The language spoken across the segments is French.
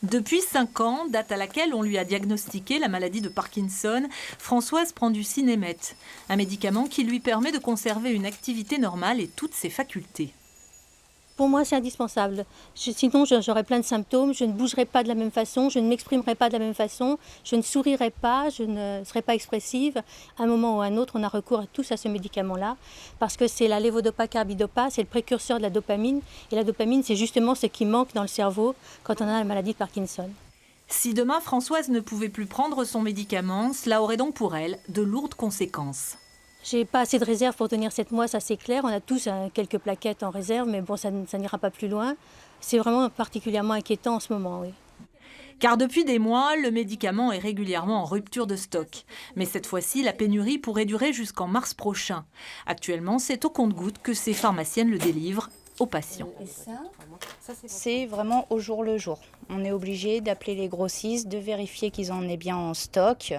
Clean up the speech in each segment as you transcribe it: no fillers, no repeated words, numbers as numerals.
Depuis 5 ans, date à laquelle on lui a diagnostiqué la maladie de Parkinson, Françoise prend du Sinemet, un médicament qui lui permet de conserver une activité normale et toutes ses facultés. Pour moi, c'est indispensable. Sinon, j'aurais plein de symptômes, je ne bougerais pas de la même façon, je ne m'exprimerais pas de la même façon, je ne sourirais pas, je ne serais pas expressive. À un moment ou à un autre, on a recours tous à ce médicament-là, parce que c'est la lévodopa-carbidopa, c'est le précurseur de la dopamine. Et la dopamine, c'est justement ce qui manque dans le cerveau quand on a la maladie de Parkinson. Si demain Françoise ne pouvait plus prendre son médicament, cela aurait donc pour elle de lourdes conséquences. J'ai pas assez de réserve pour tenir 7 mois, ça c'est clair. On a tous quelques plaquettes en réserve, mais bon, ça n'ira pas plus loin. C'est vraiment particulièrement inquiétant en ce moment, oui. Car depuis des mois, le médicament est régulièrement en rupture de stock. Mais cette fois-ci, la pénurie pourrait durer jusqu'en mars prochain. Actuellement, c'est au compte-gouttes que ces pharmaciennes le délivrent aux patients. C'est vraiment au jour le jour. On est obligé d'appeler les grossistes, de vérifier qu'ils en aient bien en stock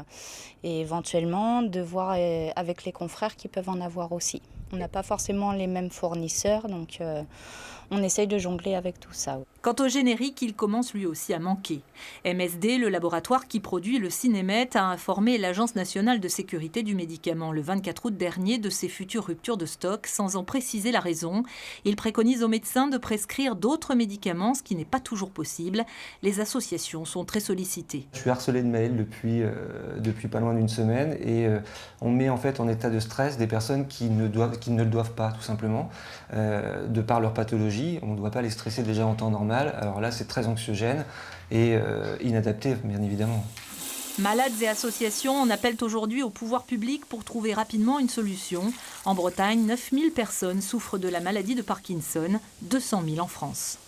et éventuellement de voir avec les confrères qui peuvent en avoir aussi. On n'a pas forcément les mêmes fournisseurs, donc on essaye de jongler avec tout ça. Quant au générique, il commence lui aussi à manquer. MSD, le laboratoire qui produit le Sinemet, a informé l'Agence nationale de sécurité du médicament le 24 août dernier de ses futures ruptures de stock, sans en préciser la raison. Il préconise aux médecins de prescrire d'autres médicaments, ce qui n'est pas toujours possible. Les associations sont très sollicitées. Je suis harcelé de mails depuis pas loin d'une semaine et on met en fait en état de stress des personnes qui ne le doivent pas, tout simplement, de par leur pathologie. On ne doit pas les stresser déjà en temps normal. Alors là, c'est très anxiogène et inadapté, bien évidemment. Malades et associations en appellent aujourd'hui au pouvoir public pour trouver rapidement une solution. En Bretagne, 9000 personnes souffrent de la maladie de Parkinson, 200 000 en France.